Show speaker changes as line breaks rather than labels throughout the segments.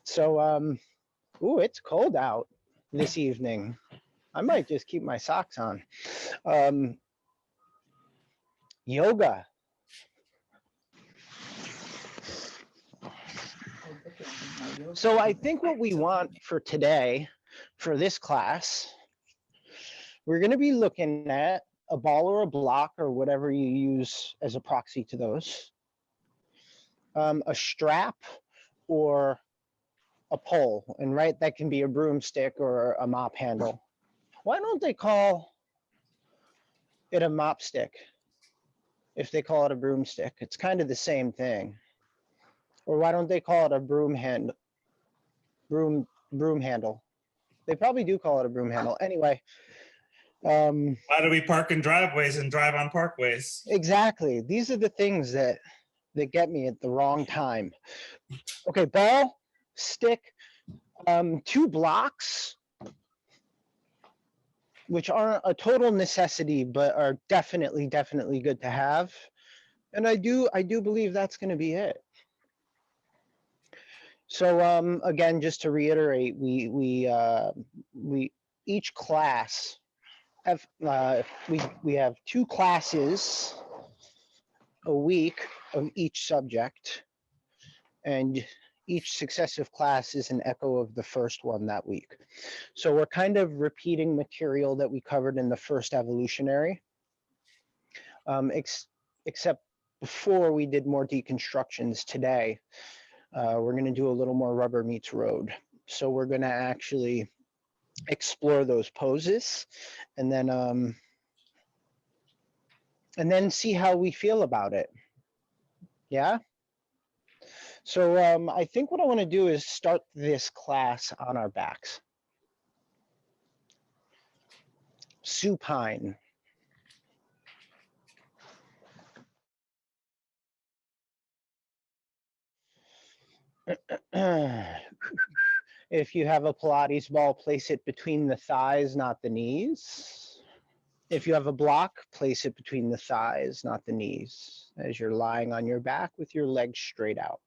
So, ooh, it's cold out this evening. I might just keep my socks on. Yoga. So I think what we want for today, for this class, we're going to be looking at a ball or a block or whatever you use as a proxy to those, a strap or a pole, and right, that can be a broomstick or a mop handle. Why don't they call it a mop stick if they call it a broomstick? It's kind of the same thing. Or why don't they call it a broom handle? They probably do call it a broom handle. Anyway.
Why do we park in driveways and drive on parkways?
Exactly. These are the things that get me at the wrong time. Okay, ball, stick, 2 blocks, which aren't a total necessity, but are definitely good to have. And I do believe that's going to be it. So again, just to reiterate, we each class have we have 2 classes a week of each subject, and each successive class is an echo of the first one that week. So we're kind of repeating material that we covered in the first evolutionary, except before we did more deconstructions today. We're going to do a little more rubber meets road. So we're going to actually explore those poses and then see how we feel about it. Yeah. So I think what I want to do is start this class on our backs. Supine. If you have a Pilates ball, place it between the thighs, not the knees. If you have a block, place it between the thighs, not the knees, as you're lying on your back with your legs straight out.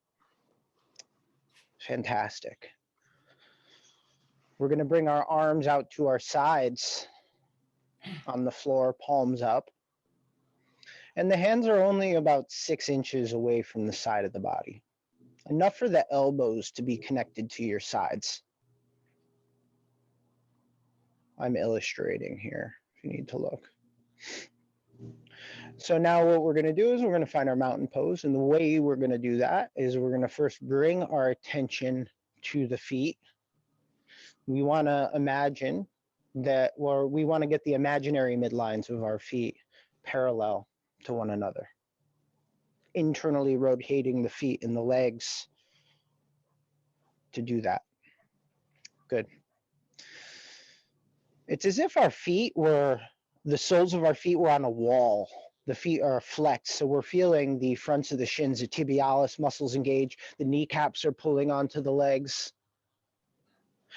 Fantastic. We're going to bring our arms out to our sides on the floor, palms up. And the hands are only about 6 inches away from the side of the body. Enough for the elbows to be connected to your sides. I'm illustrating here if you need to look. So now what we're going to do is we're going to find our mountain pose. And the way we're going to do that is we're going to first bring our attention to the feet. We want to imagine that, or we want to get the imaginary midlines of our feet parallel to one another. Internally rotating the feet and the legs to do that. Good. It's as if our feet were, the soles of our feet were on a wall. The feet are flexed, so we're feeling the fronts of the shins, the tibialis muscles engage, the kneecaps are pulling onto the legs.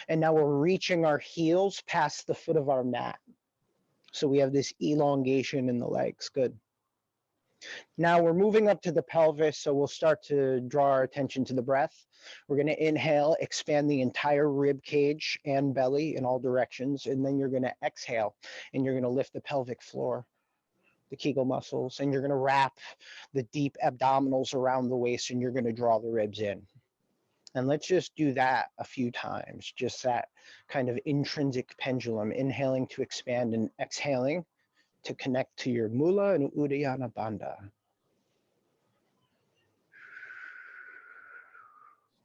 And now we're reaching our heels past the foot of our mat. So we have this elongation in the legs. Good. Now we're moving up to the pelvis, so we'll start to draw our attention to the breath. We're going to inhale, expand the entire rib cage and belly in all directions, and then you're going to exhale, and you're going to lift the pelvic floor, the Kegel muscles, and you're going to wrap the deep abdominals around the waist, and you're going to draw the ribs in. And let's just do that a few times, just that kind of intrinsic pendulum, inhaling to expand and exhaling to connect to your Mula and Uddiyana Bandha.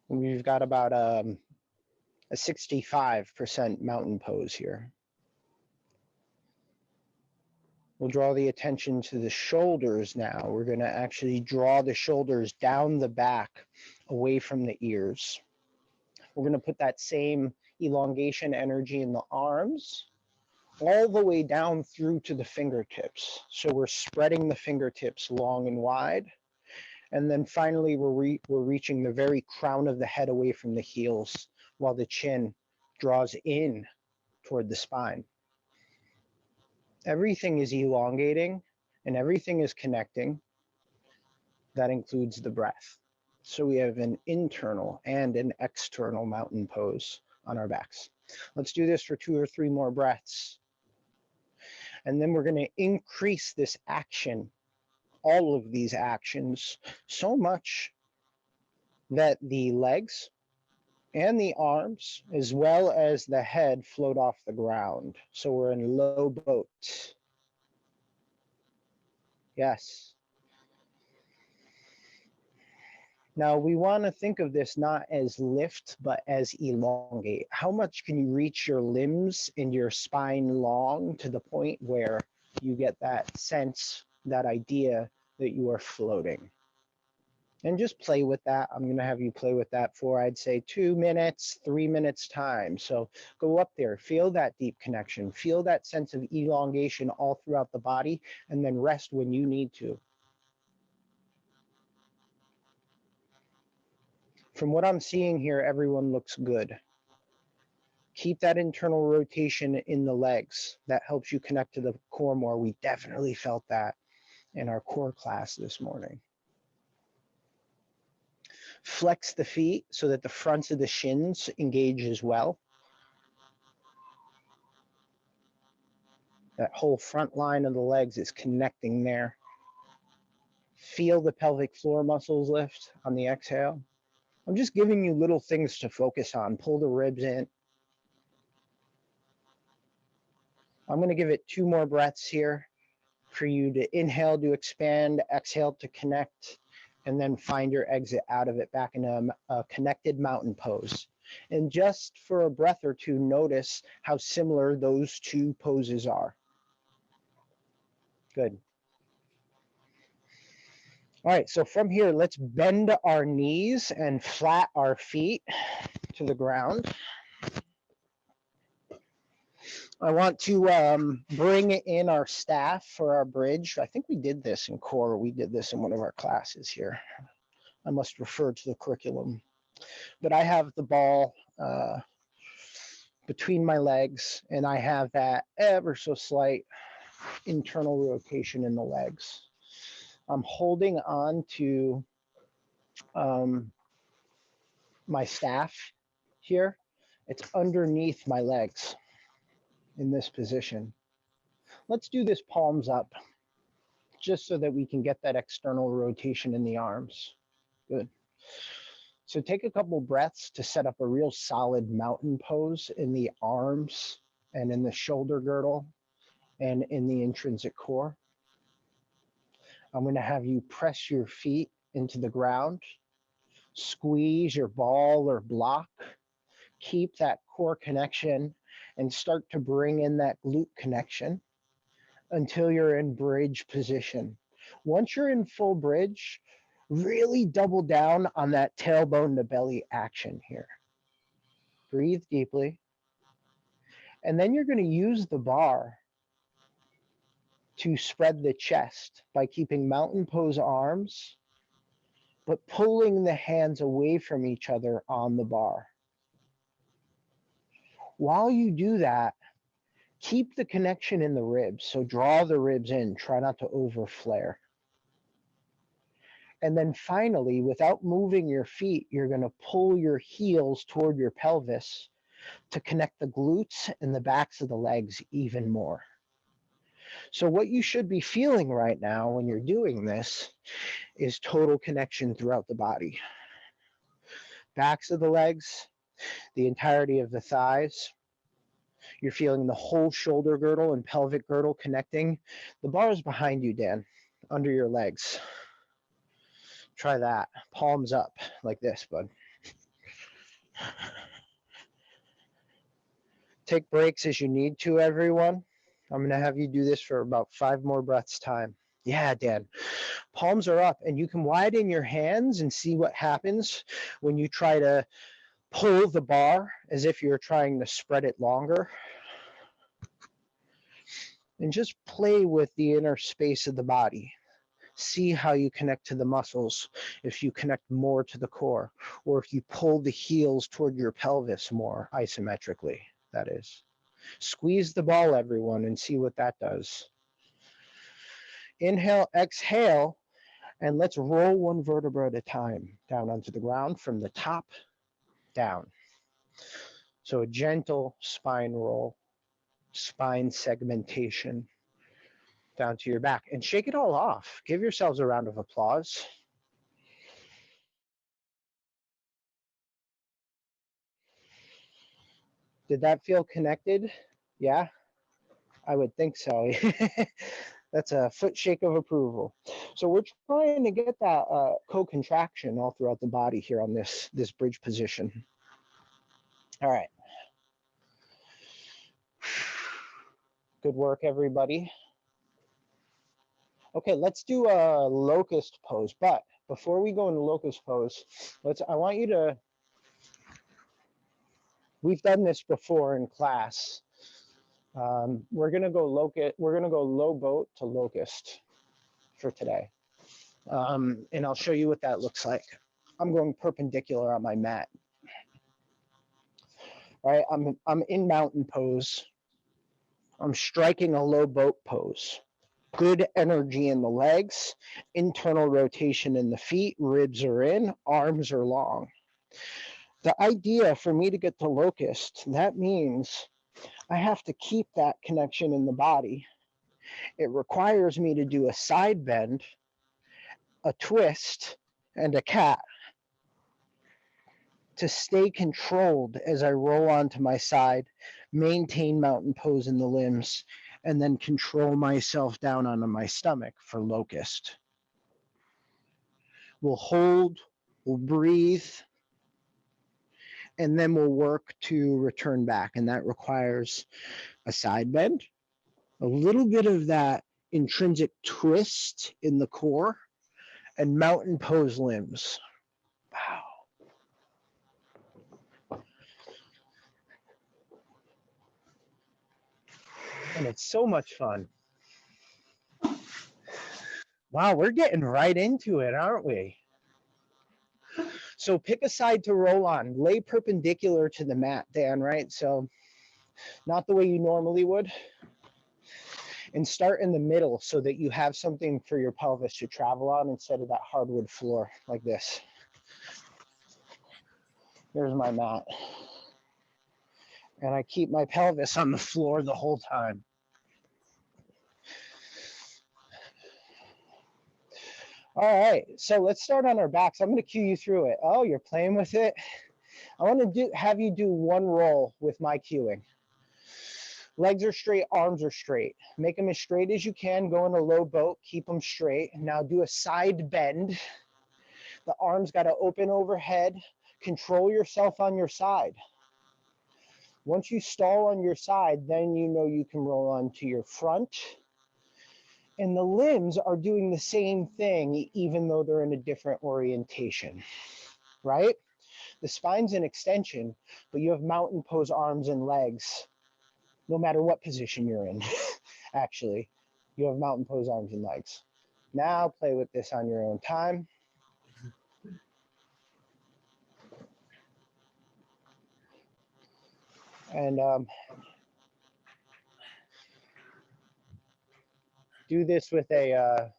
We've got about a 65% mountain pose here. We'll draw the attention to the shoulders now. We're going to actually draw the shoulders down the back, away from the ears. We're going to put that same elongation energy in the arms, all the way down through to the fingertips. So we're spreading the fingertips long and wide. And then finally, we're reaching the very crown of the head away from the heels, while the chin draws in toward the spine. Everything is elongating and everything is connecting. That includes the breath. So we have an internal and an external mountain pose on our backs. Let's do this for 2 or 3 more breaths. And then we're going to increase this action, all of these actions, so much that the legs and the arms, as well as the head, float off the ground. So we're in low boat. Yes. Now we want to think of this not as lift, but as elongate. How much can you reach your limbs and your spine long to the point where you get that sense, that idea that you are floating? And just play with that. I'm going to have you play with that for, I'd say, 2 minutes, 3 minutes time. So go up there, feel that deep connection, feel that sense of elongation all throughout the body, and then rest when you need to. From what I'm seeing here, everyone looks good. Keep that internal rotation in the legs. That helps you connect to the core more. We definitely felt that in our core class this morning. Flex the feet so that the fronts of the shins engage as well. That whole front line of the legs is connecting there. Feel the pelvic floor muscles lift on the exhale. I'm just giving you little things to focus on. Pull the ribs in. I'm going to give it 2 more breaths here for you to inhale to expand, exhale to connect, and then find your exit out of it back in a connected mountain pose. And just for a breath or two, notice how similar those 2 poses are. Good. All right, so from here, let's bend our knees and flat our feet to the ground. I want to bring in our staff for our bridge. I think we did this in core. We did this in one of our classes here. I must refer to the curriculum. But I have the ball between my legs, and I have that ever so slight internal rotation in the legs. I'm holding on to my staff here. It's underneath my legs in this position. Let's do this palms up, just so that we can get that external rotation in the arms. Good. So take a couple breaths to set up a real solid mountain pose in the arms and in the shoulder girdle and in the intrinsic core. I'm going to have you press your feet into the ground, squeeze your ball or block, keep that core connection, and start to bring in that glute connection until you're in bridge position. Once you're in full bridge, really double down on that tailbone to belly action here. Breathe deeply. And then you're going to use the bar to spread the chest by keeping mountain pose arms, but pulling the hands away from each other on the bar. While you do that, keep the connection in the ribs. So draw the ribs in, try not to over flare. And then finally, without moving your feet, you're going to pull your heels toward your pelvis to connect the glutes and the backs of the legs even more. So what you should be feeling right now when you're doing this is total connection throughout the body. Backs of the legs, the entirety of the thighs. You're feeling the whole shoulder girdle and pelvic girdle connecting. The bar is behind you, Dan, under your legs. Try that. Palms up like this, bud. Take breaks as you need to, everyone. I'm going to have you do this for about 5 more breaths time. Yeah, Dan. Palms are up, and you can widen your hands and see what happens when you try to pull the bar as if you're trying to spread it longer. And just play with the inner space of the body. See how you connect to the muscles, if you connect more to the core, or if you pull the heels toward your pelvis more isometrically, that is. Squeeze the ball, everyone, and see what that does. Inhale, exhale, And let's roll one vertebra at a time down onto the ground from the top down. So a gentle spine roll, spine segmentation down to your back, and shake it all off. Give yourselves a round of applause. Did that feel connected? Yeah, I would think so. That's a foot shake of approval. So we're trying to get that co-contraction all throughout the body here on this bridge position. All right. Good work, everybody. Okay, let's do a locust pose. But before we go into locust pose, I want you to, we've done this before in class. We're gonna go low boat to locust for today. And I'll show you what that looks like. I'm going perpendicular on my mat. All right, I'm in mountain pose. I'm striking a low boat pose. Good energy in the legs, internal rotation in the feet, ribs are in, arms are long. The idea for me to get to locust, that means I have to keep that connection in the body. It requires me to do a side bend, a twist, and a cat to stay controlled as I roll onto my side, maintain mountain pose in the limbs, and then control myself down onto my stomach for locust. We'll hold, we'll breathe, and then we'll work to return back. And that requires a side bend, a little bit of that intrinsic twist in the core, and mountain pose limbs. Wow. And it's so much fun. Wow, we're getting right into it, aren't we? So pick a side to roll on. Lay perpendicular to the mat, Dan, right? So not the way you normally would. And start in the middle so that you have something for your pelvis to travel on instead of that hardwood floor like this. There's my mat. And I keep my pelvis on the floor the whole time. All right, so let's start on our backs. I'm going to cue you through it. Oh, you're playing with it? I want to have you do one roll with my cueing. Legs are straight, arms are straight. Make them as straight as you can. Go in a low boat, keep them straight. Now do a side bend. The arms got to open overhead. Control yourself on your side. Once you stall on your side, then you know you can roll onto your front. And the limbs are doing the same thing, even though they're in a different orientation, right? The spine's an extension, but you have mountain pose arms and legs, no matter what position you're in, actually. You have mountain pose arms and legs. Now play with this on your own time. And do this with a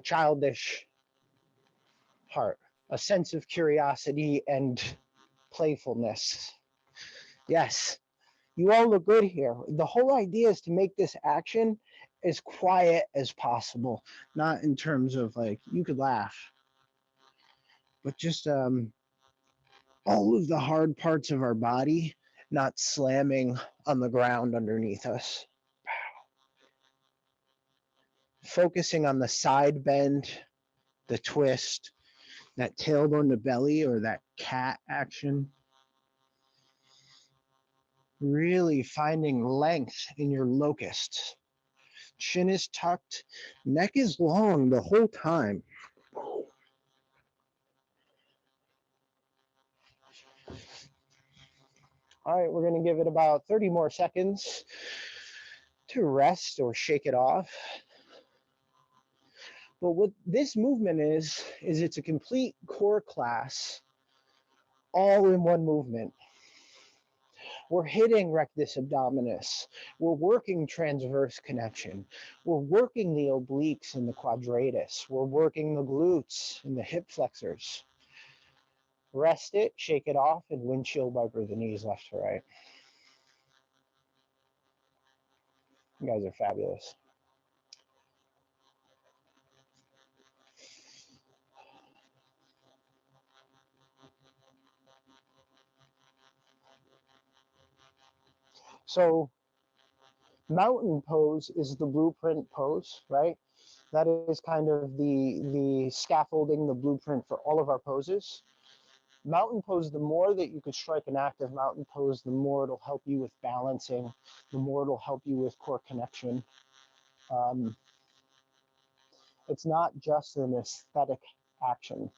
childish heart, a sense of curiosity and playfulness. Yes, you all look good here. The whole idea is to make this action as quiet as possible, not in terms of like, you could laugh, but just all of the hard parts of our body not slamming on the ground underneath us. Focusing on the side bend, the twist, that tailbone to belly or that cat action. Really finding length in your locust. Chin is tucked, neck is long the whole time. All right, we're going to give it about 30 more seconds to rest or shake it off. But what this movement is it's a complete core class, all in one movement. We're hitting rectus abdominis. We're working transverse connection. We're working the obliques and the quadratus. We're working the glutes and the hip flexors. Rest it, shake it off, and windshield wiper the knees left to right. You guys are fabulous. So mountain pose is the blueprint pose, right? That is kind of the scaffolding, the blueprint for all of our poses. Mountain pose, the more that you can strike an active mountain pose, the more it'll help you with balancing, the more it'll help you with core connection. It's not just an aesthetic action.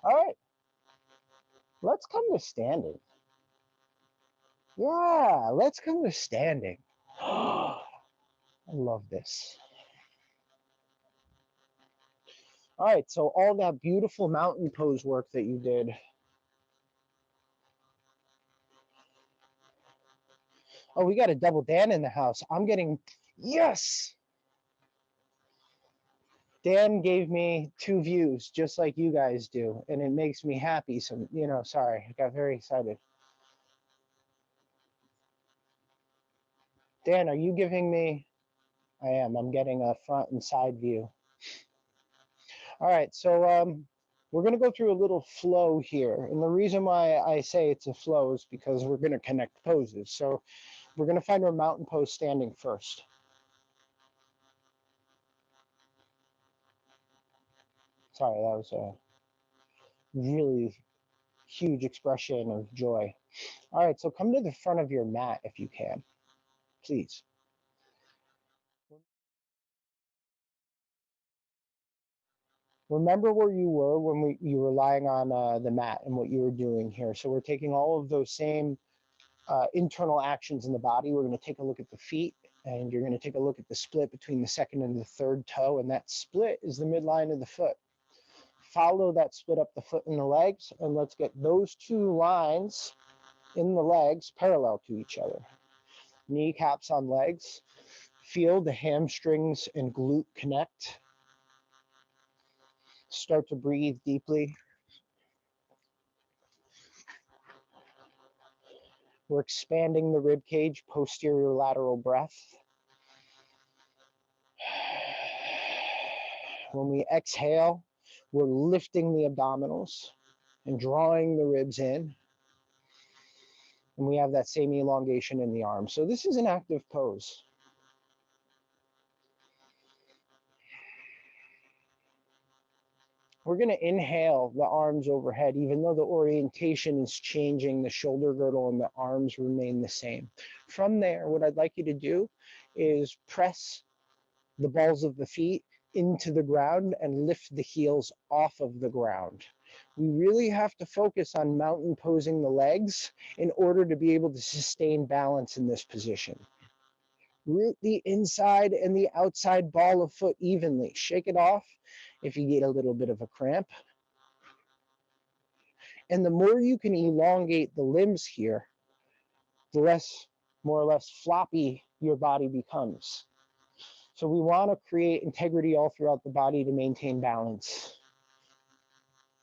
All right, let's come to standing. Yeah, let's come to standing. I love this. All right, so all that beautiful mountain pose work that you did. Oh, we got a double Dan in the house. I'm getting, yes. Dan gave me 2 views, just like you guys do, and it makes me happy. So, sorry, I got very excited. Dan, are you giving me? I am. I'm getting a front and side view. All right, so we're going to go through a little flow here. And the reason why I say it's a flow is because we're going to connect poses. So we're going to find our mountain pose standing first. Sorry, that was a really huge expression of joy. All right, so come to the front of your mat if you can, please. Remember where you were when you were lying on the mat and what you were doing here. So we're taking all of those same internal actions in the body. We're going to take a look at the feet, and you're going to take a look at the split between the second and the third toe, and that split is the midline of the foot. Follow that split up the foot and the legs, and let's get those 2 lines in the legs parallel to each other. Kneecaps on legs. Feel the hamstrings and glute connect. Start to breathe deeply. We're expanding the rib cage, posterior lateral breath. When we exhale, we're lifting the abdominals and drawing the ribs in. And we have that same elongation in the arms. So this is an active pose. We're going to inhale the arms overhead, even though the orientation is changing, the shoulder girdle and the arms remain the same. From there, what I'd like you to do is press the balls of the feet into the ground and lift the heels off of the ground. We really have to focus on mountain posing the legs in order to be able to sustain balance in this position. Root the inside and the outside ball of foot evenly. Shake it off if you get a little bit of a cramp. And the more you can elongate the limbs here, the less, more or less floppy your body becomes. So we want to create integrity all throughout the body to maintain balance.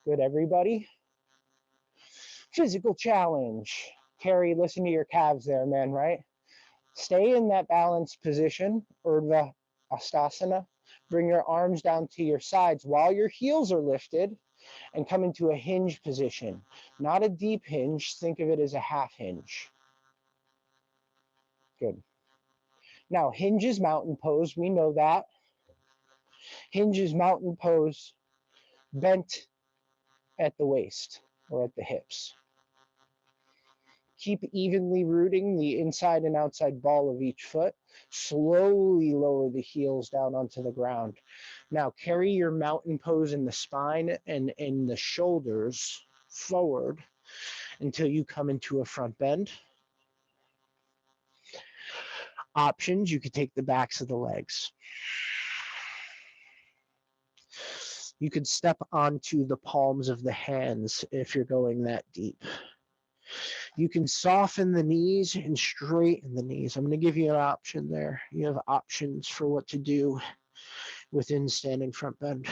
Good, everybody? Physical challenge. Carrie, listen to your calves there, man, right? Stay in that balanced position, Urdhva Hastasana. Bring your arms down to your sides while your heels are lifted and come into a hinge position. Not a deep hinge. Think of it as a half hinge. Good. Now, hinge is mountain pose. We know that. Hinge is mountain pose bent at the waist or at the hips. Keep evenly rooting the inside and outside ball of each foot. Slowly lower the heels down onto the ground. Now carry your mountain pose in the spine and in the shoulders forward until you come into a front bend. Options, you could take the backs of the legs. You could step onto the palms of the hands if you're going that deep. You can soften the knees and straighten the knees. I'm going to give you an option there. You have options for what to do within standing front bend.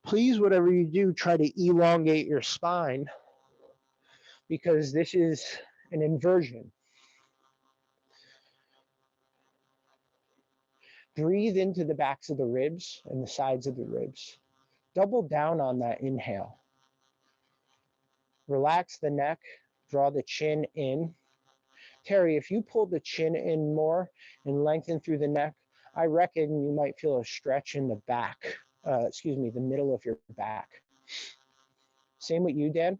Please, whatever you do, try to elongate your spine because this is an inversion. Breathe into the backs of the ribs and the sides of the ribs. Double down on that inhale. Relax the neck, draw the chin in. Terry, if you pull the chin in more and lengthen through the neck, I reckon you might feel a stretch in the back, the middle of your back. Same with you, Dan.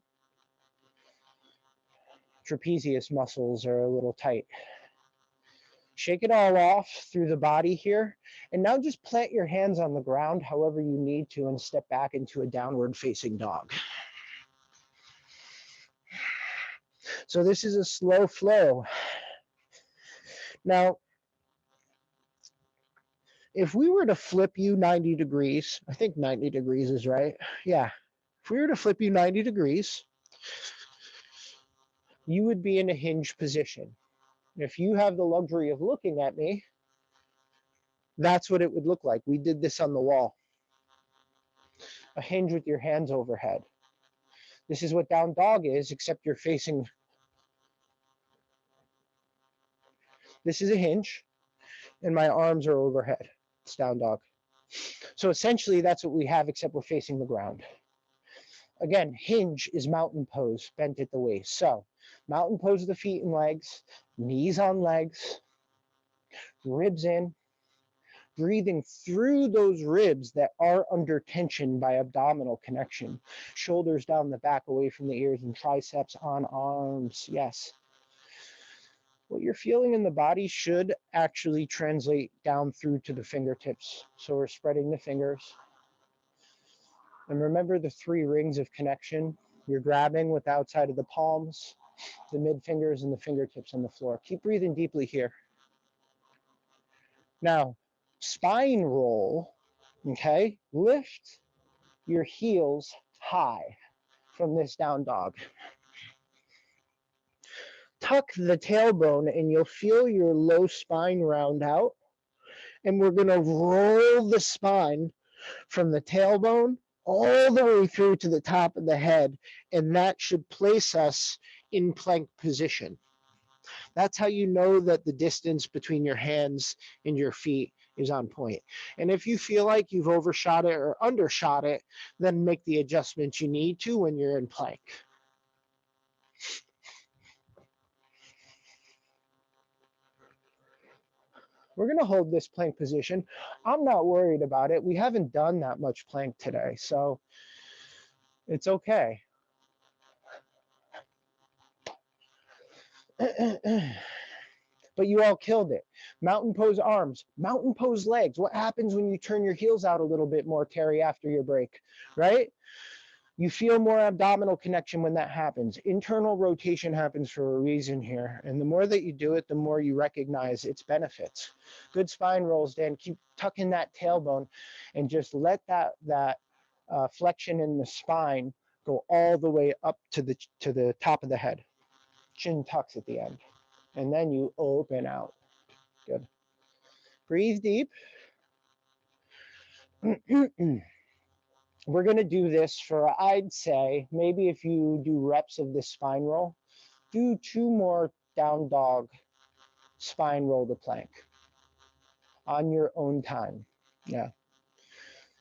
Trapezius muscles are a little tight. Shake it all off through the body here. And now just plant your hands on the ground however you need to and step back into a downward facing dog. So this is a slow flow. Now, if we were to flip you 90 degrees, I think 90 degrees is right. Yeah. If we were to flip you 90 degrees, you would be in a hinge position. If you have the luxury of looking at me, that's what it would look like. We did this on the wall. A hinge with your hands overhead. This is what down dog is, except you're facing. This is a hinge, and my arms are overhead. It's down dog. So essentially, that's what we have, except we're facing the ground. Again, hinge is mountain pose, bent at the waist. So mountain pose of the feet and legs, knees on legs, ribs in, breathing through those ribs that are under tension by abdominal connection. Shoulders down the back, away from the ears, and triceps on arms. Yes. What you're feeling in the body should actually translate down through to the fingertips. So we're spreading the fingers. And remember the 3 rings of connection. You're grabbing with the outside of the palms, the mid fingers, and the fingertips on the floor. Keep breathing deeply here. Now, spine roll, okay? Lift your heels high from this down dog. Tuck the tailbone and you'll feel your low spine round out. And we're going to roll the spine from the tailbone all the way through to the top of the head. And that should place us in plank position. That's how you know that the distance between your hands and your feet is on point. And if you feel like you've overshot it or undershot it, then make the adjustments you need to when you're in plank. We're going to hold this plank position. I'm not worried about it. We haven't done that much plank today, so it's okay. But you all killed it. Mountain pose arms, mountain pose legs. What happens when you turn your heels out a little bit more, Terry, after your break, right? You feel more abdominal connection when that happens. Internal rotation happens for a reason here. And the more that you do it, the more you recognize its benefits. Good spine rolls, Dan. Keep tucking that tailbone and just let that flexion in the spine go all the way up to the top of the head. Chin tucks at the end. And then you open out. Good. Breathe deep. We're going to do this for, I'd say, maybe if you do reps of this spine roll, do 2 more down dog spine roll to plank on your own time. Yeah.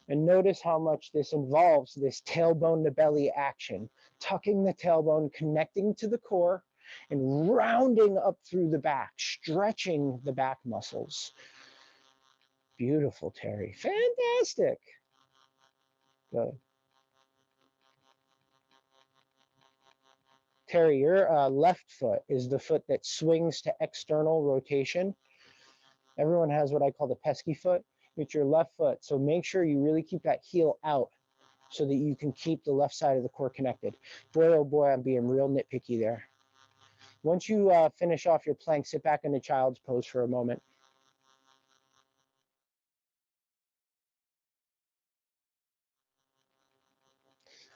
And notice how much this involves this tailbone to belly action, tucking the tailbone, connecting to the core, and rounding up through the back, stretching the back muscles. Beautiful, Terry. Fantastic. Good. Terry, your left foot is the foot that swings to external rotation. Everyone has what I call the pesky foot. It's your left foot. So make sure you really keep that heel out so that you can keep the left side of the core connected. Boy, oh boy, I'm being real nitpicky there. Once you finish off your plank, sit back into child's pose for a moment.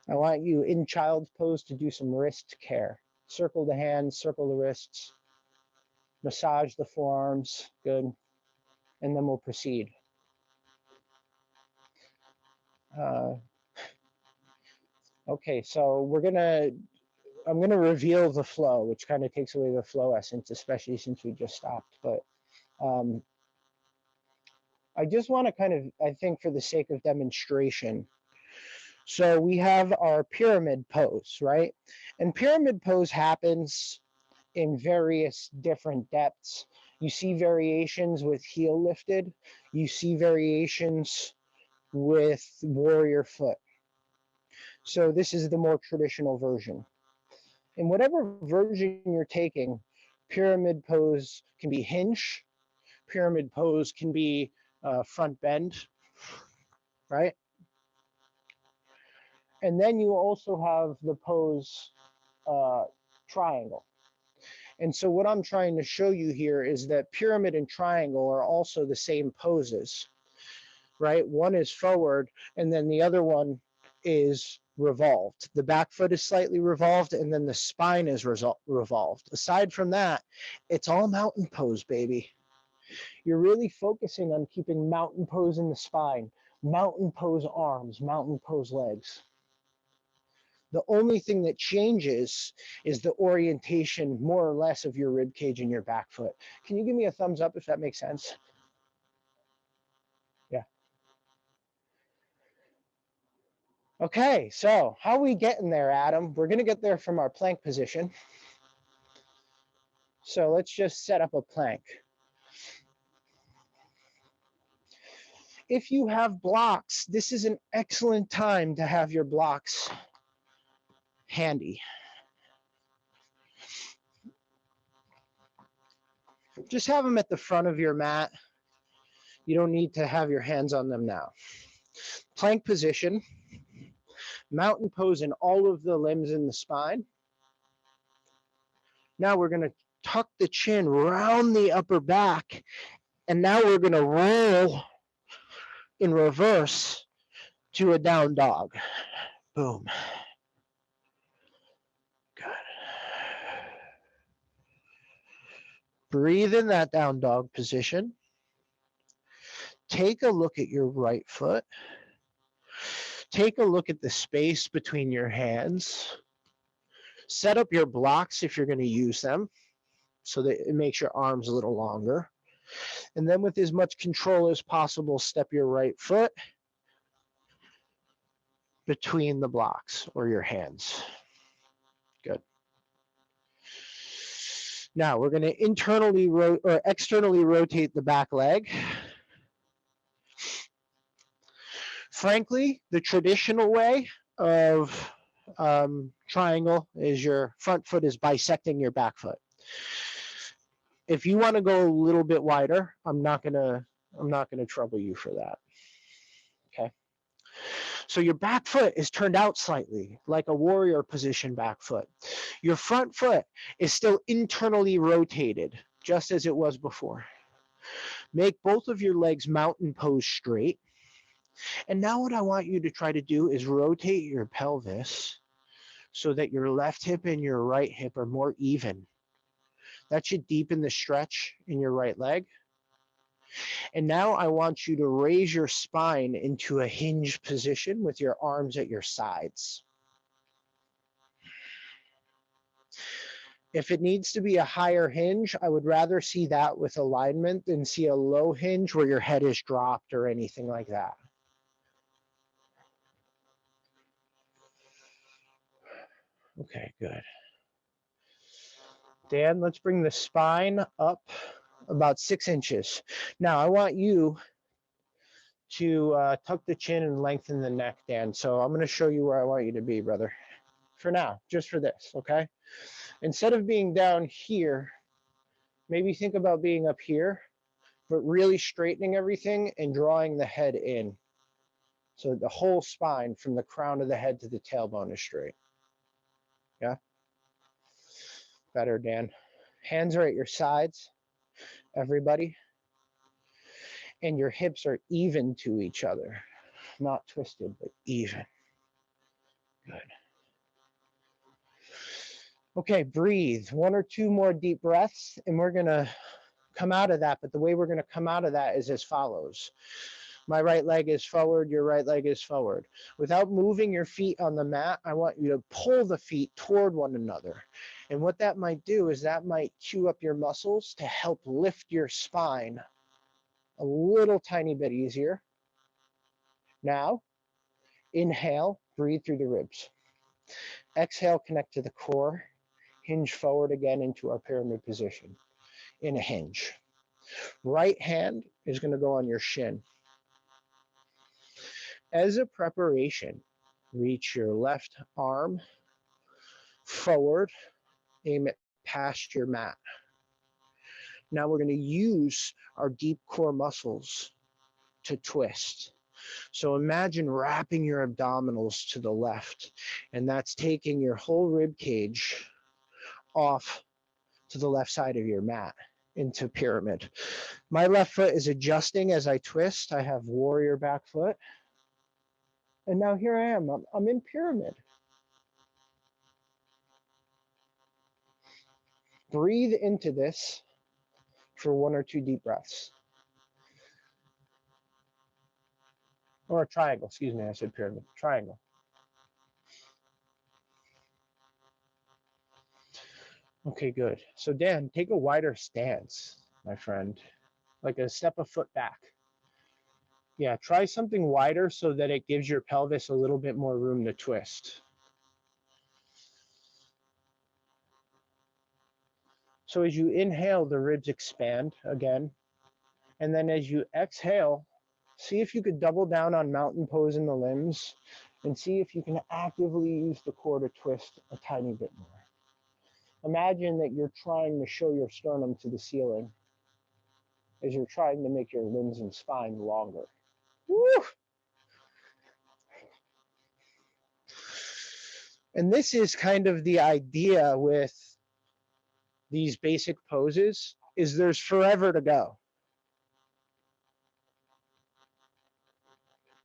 I want you in child's pose to do some wrist care. Circle the hands, circle the wrists, massage the forearms. Good. And then we'll proceed. Okay, so I'm gonna reveal the flow, which kind of takes away the flow essence, especially since we just stopped. But I just want to kind of, I think for the sake of demonstration. So we have our pyramid pose, right? And pyramid pose happens in various different depths. You see variations with heel lifted. You see variations with warrior foot. So this is the more traditional version. In whatever version you're taking, pyramid pose can be hinge, pyramid pose can be front bend, right? And then you also have the pose triangle. And so what I'm trying to show you here is that pyramid and triangle are also the same poses, right? One is forward, and then the other one is revolved. The back foot is slightly revolved, and then the spine is revolved. Aside from that, it's all mountain pose, baby. You're really focusing on keeping mountain pose in the spine, mountain pose arms, mountain pose legs. The only thing that changes is the orientation, more or less, of your rib cage and your back foot. Can you give me a thumbs up if that makes sense? Yeah. Okay, so how are we getting there, Adam? We're going to get there from our plank position. So let's just set up a plank. If you have blocks, this is an excellent time to have your blocks handy. Just have them at the front of your mat. You don't need to have your hands on them now. Plank position, mountain pose in all of the limbs in the spine. Now we're going to tuck the chin round the upper back, and now we're going to roll in reverse to a down dog. Boom. Good. Breathe in that down dog position. Take a look at your right foot. Take a look at the space between your hands. Set up your blocks if you're going to use them so that it makes your arms a little longer. And then with as much control as possible, step your right foot between the blocks or your hands. Good. Now we're going to externally rotate the back leg. Frankly, the traditional way of triangle is your front foot is bisecting your back foot. If you want to go a little bit wider, I'm not gonna trouble you for that. Okay. So your back foot is turned out slightly, like a warrior position back foot. Your front foot is still internally rotated, just as it was before. Make both of your legs mountain pose straight. And now what I want you to try to do is rotate your pelvis so that your left hip and your right hip are more even. That should deepen the stretch in your right leg. And now I want you to raise your spine into a hinge position with your arms at your sides. If it needs to be a higher hinge, I would rather see that with alignment than see a low hinge where your head is dropped or anything like that. Okay, good. Dan, let's bring the spine up about 6 inches. Now I want you to tuck the chin and lengthen the neck, Dan. So I'm going to show you where I want you to be, brother. For now, just for this, okay? Instead of being down here, maybe think about being up here, but really straightening everything and drawing the head in. So the whole spine from the crown of the head to the tailbone is straight. Yeah? Better, Dan. Hands are at your sides, everybody. And your hips are even to each other. Not twisted, but even. Good. Okay, breathe. 1 or 2 more deep breaths, and we're going to come out of that. But the way we're going to come out of that is as follows. My right leg is forward, your right leg is forward. Without moving your feet on the mat, I want you to pull the feet toward one another. And what that might do is that might cue up your muscles to help lift your spine a little tiny bit easier. Now, inhale, breathe through the ribs. Exhale, connect to the core. Hinge forward again into our pyramid position in a hinge. Right hand is going to go on your shin. As a preparation, reach your left arm forward, aim it past your mat. Now we're going to use our deep core muscles to twist. So imagine wrapping your abdominals to the left, and that's taking your whole rib cage off to the left side of your mat into pyramid. My left foot is adjusting as I twist. I have warrior back foot. And now here I am. I'm in pyramid. Breathe into this for 1 or 2 deep breaths. Or a triangle, excuse me, I said pyramid. Triangle. Okay, good. So Dan, take a wider stance, my friend. Like a step a foot back. Yeah, try something wider so that it gives your pelvis a little bit more room to twist. So as you inhale, the ribs expand again. And then as you exhale, see if you could double down on mountain pose in the limbs and see if you can actively use the core to twist a tiny bit more. Imagine that you're trying to show your sternum to the ceiling as you're trying to make your limbs and spine longer. Woo! And this is kind of the idea with these basic poses, is there's forever to go.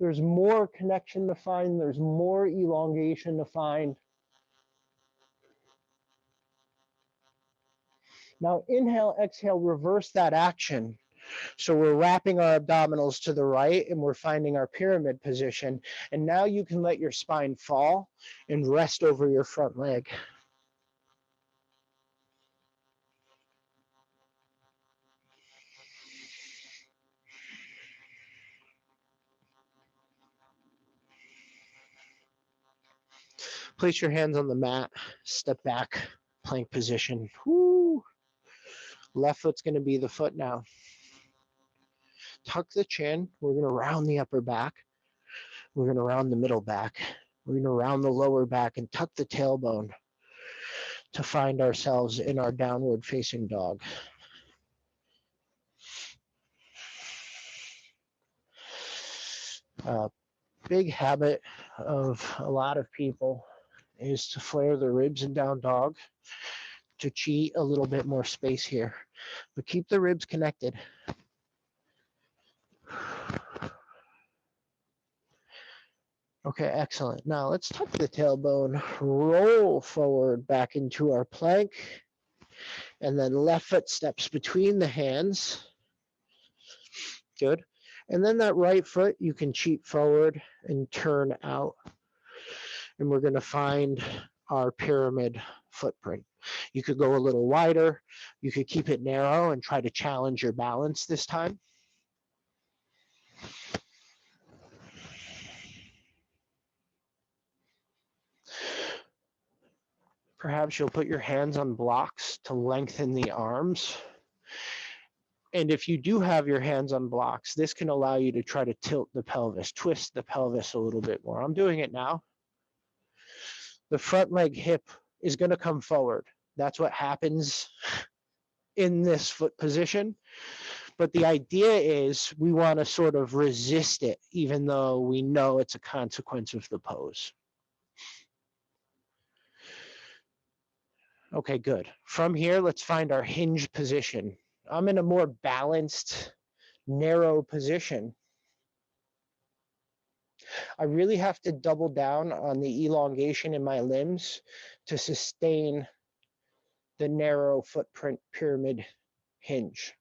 There's more connection to find, there's more elongation to find. Now inhale, exhale, reverse that action. So we're wrapping our abdominals to the right and we're finding our pyramid position. And now you can let your spine fall and rest over your front leg. Place your hands on the mat, step back, plank position. Woo. Left foot's going to be the foot now. Tuck the chin. We're going to round the upper back. We're going to round the middle back. We're going to round the lower back and tuck the tailbone to find ourselves in our downward facing dog. Big habit of a lot of people is to flare the ribs in down dog to cheat a little bit more space here, but keep the ribs connected. Okay, excellent. Now let's tuck the tailbone, roll forward back into our plank, and then left foot steps between the hands. Good. And then that right foot, you can cheat forward and turn out. And we're going to find our pyramid footprint. You could go a little wider. You could keep it narrow and try to challenge your balance this time. Perhaps you'll put your hands on blocks to lengthen the arms. And if you do have your hands on blocks, this can allow you to try to tilt the pelvis, twist the pelvis a little bit more. I'm doing it now. The front leg hip is going to come forward. That's what happens in this foot position. But the idea is we want to sort of resist it, even though we know it's a consequence of the pose. Okay, good. From here, let's find our hinge position. I'm in a more balanced, narrow position. I really have to double down on the elongation in my limbs to sustain the narrow footprint pyramid hinge.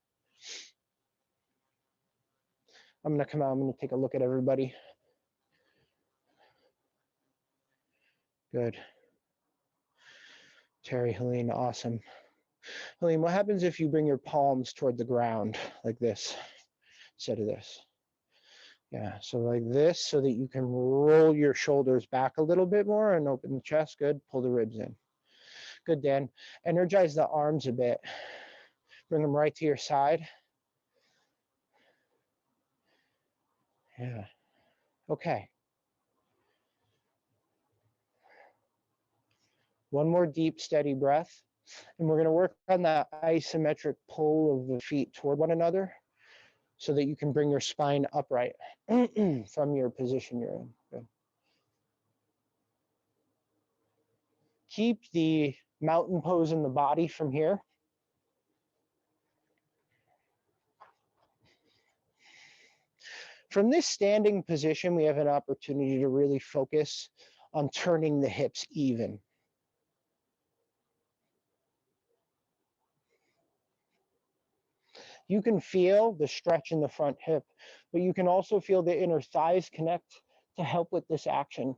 I'm gonna come out, I'm gonna take a look at everybody. Good. Terry, Helene, awesome. Helene, what happens if you bring your palms toward the ground like this instead of this? Yeah, so like this, so that you can roll your shoulders back a little bit more and open the chest. Good, pull the ribs in. Good, Dan. Energize the arms a bit. Bring them right to your side. Yeah, okay. One more deep, steady breath. And we're gonna work on that isometric pull of the feet toward one another so that you can bring your spine upright from your position you're in. Good. Keep the mountain pose in the body from here. From this standing position, we have an opportunity to really focus on turning the hips even. You can feel the stretch in the front hip, but you can also feel the inner thighs connect to help with this action.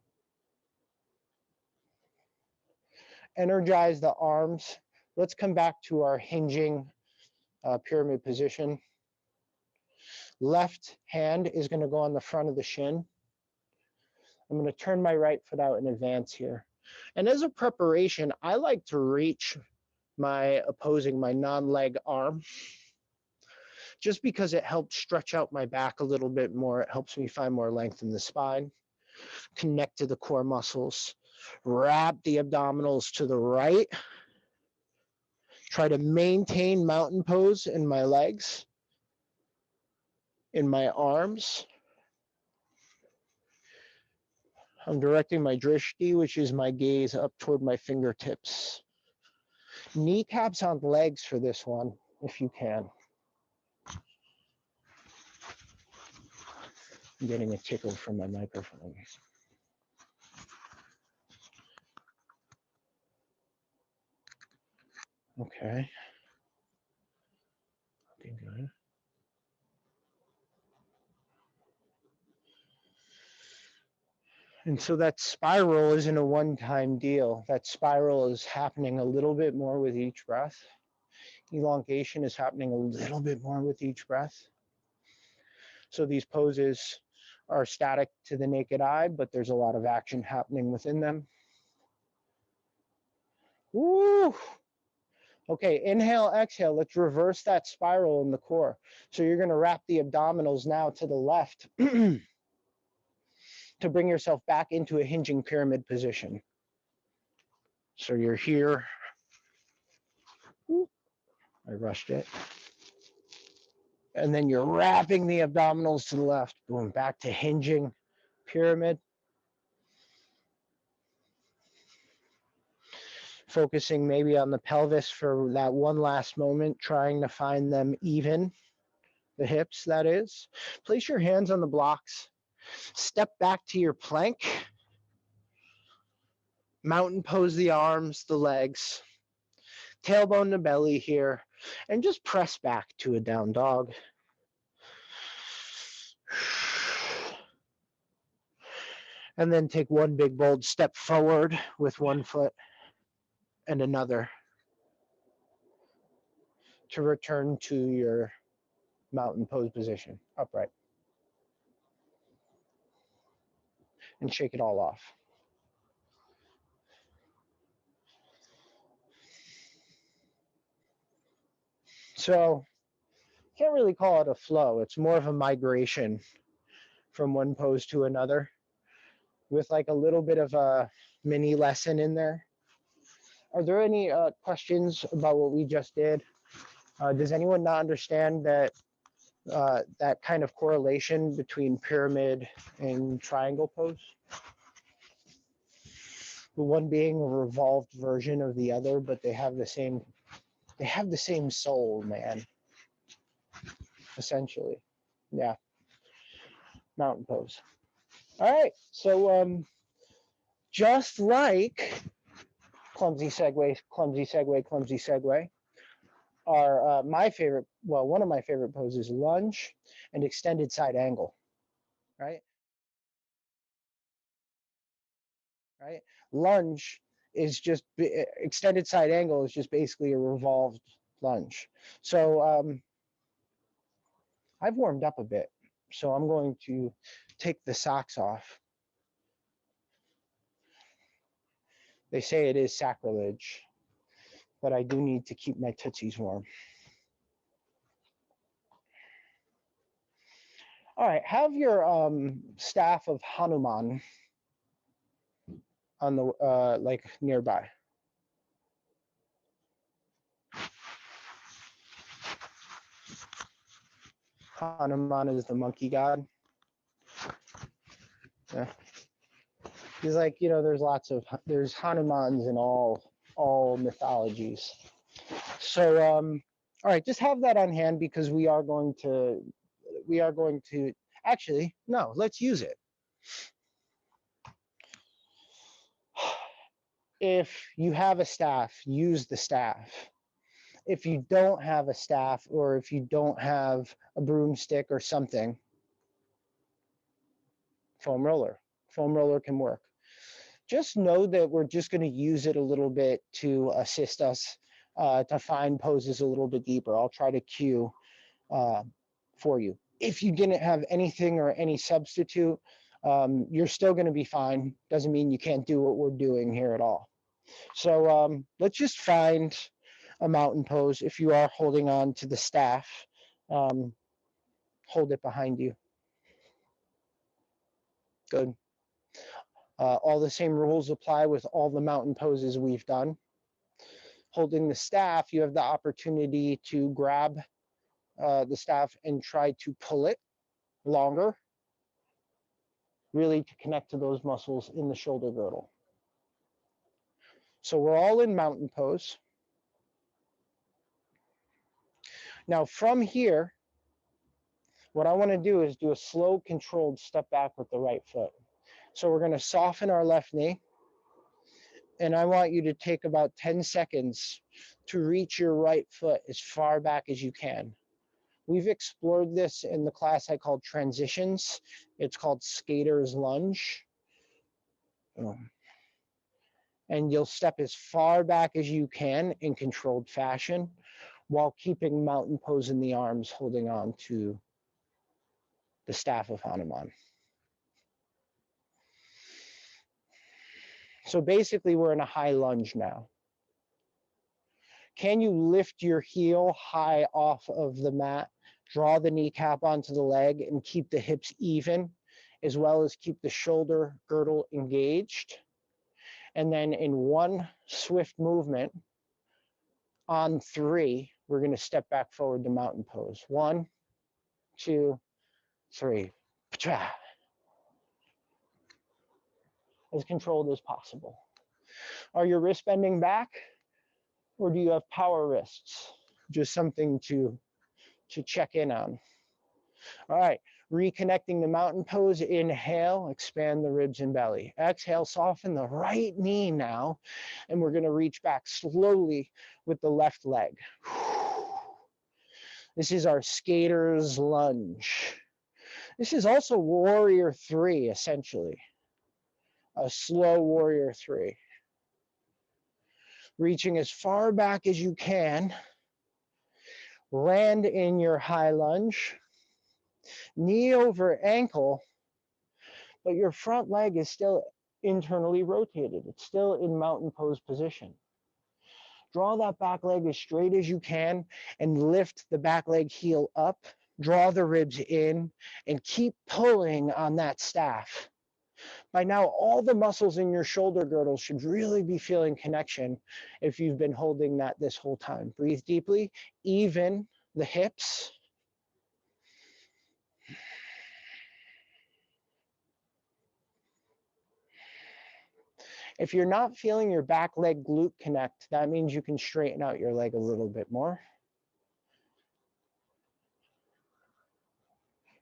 Energize the arms. Let's come back to our hinging pyramid position. Left hand is going to go on the front of the shin. I'm going to turn my right foot out in advance here. And as a preparation, I like to reach my opposing, my non-leg arm, just because it helps stretch out my back a little bit more. It helps me find more length in the spine, connect to the core muscles, wrap the abdominals to the right, try to maintain mountain pose in my legs, in my arms. I'm directing my drishti, which is my gaze, up toward my fingertips. Kneecaps on legs for this one, if you can. I'm getting a tickle from my microphone. Okay. Looking good. And so that spiral isn't a one-time deal. That spiral is happening a little bit more with each breath. Elongation is happening a little bit more with each breath. So these poses are static to the naked eye, but there's a lot of action happening within them. Woo! Okay, inhale, exhale. Let's reverse that spiral in the core. So you're going to wrap the abdominals now to the left to bring yourself back into a hinging pyramid position. So you're here. I rushed it. And then you're wrapping the abdominals to the left, going back to hinging pyramid. Focusing maybe on the pelvis for that one last moment, trying to find them even, the hips, that is. Place your hands on the blocks. Step back to your plank. Mountain pose the arms, the legs. Tailbone to belly here. And just press back to a down dog. And then take one big bold step forward with one foot and another to return to your mountain pose position, upright. And shake it all off. So, can't really call it a flow. It's more of a migration from one pose to another with like a little bit of a mini lesson in there. Are there any questions about what we just did? Does anyone not understand that that kind of correlation between pyramid and triangle pose? The one being a revolved version of the other, but they have the same soul, man. Essentially. Yeah. Mountain pose. All right, so just like clumsy segue, clumsy segue, clumsy segue, are my favorite, well, one of my favorite poses, lunge and extended side angle, right? Right? Lunge is just, extended side angle is just basically a revolved lunge. So I've warmed up a bit, so I'm going to take the socks off. They say it is sacrilege, but I do need to keep my tootsies warm. All right, have your staff of Hanuman on the like nearby. Hanuman is the monkey god. Yeah. He's like, you know, there's Hanumans in all mythologies. So all right, just have that on hand because we are going to actually, no, let's use it. If you have a staff, use the staff. If you don't have a staff, or if you don't have a broomstick or something, foam roller. Foam roller can work. Just know that we're just going to use it a little bit to assist us to find poses a little bit deeper. I'll try to cue for you. If you didn't have anything or any substitute, you're still going to be fine. Doesn't mean you can't do what we're doing here at all. So let's just find a mountain pose. If you are holding on to the staff, hold it behind you. Good. All the same rules apply with all the mountain poses we've done. Holding the staff, you have the opportunity to grab the staff and try to pull it longer, really to connect to those muscles in the shoulder girdle. So we're all in mountain pose. Now from here, what I want to do is do a slow, controlled step back with the right foot. So we're going to soften our left knee. And I want you to take about 10 seconds to reach your right foot as far back as you can. We've explored this in the class I called Transitions. It's called Skater's Lunge. And you'll step as far back as you can in controlled fashion while keeping mountain pose in the arms, holding on to the staff of Hanuman. So basically we're in a high lunge now. Can you lift your heel high off of the mat, draw the kneecap onto the leg and keep the hips even, as well as keep the shoulder girdle engaged? And then in one swift movement, on 3, we're going to step back forward to mountain pose. 1, 2, 3. As controlled as possible. Are your wrists bending back, or do you have power wrists? Just something to check in on. All right, reconnecting the mountain pose. Inhale, expand the ribs and belly. Exhale, soften the right knee now, and we're going to reach back slowly with the left leg. This is our skater's lunge. This is also warrior 3, essentially. A slow warrior 3. Reaching as far back as you can. Land in your high lunge. Knee over ankle, but your front leg is still internally rotated. It's still in mountain pose position. Draw that back leg as straight as you can and lift the back leg heel up. Draw the ribs in and keep pulling on that staff. By now, all the muscles in your shoulder girdle should really be feeling connection if you've been holding that this whole time. Breathe deeply, even the hips. If you're not feeling your back leg glute connect, that means you can straighten out your leg a little bit more.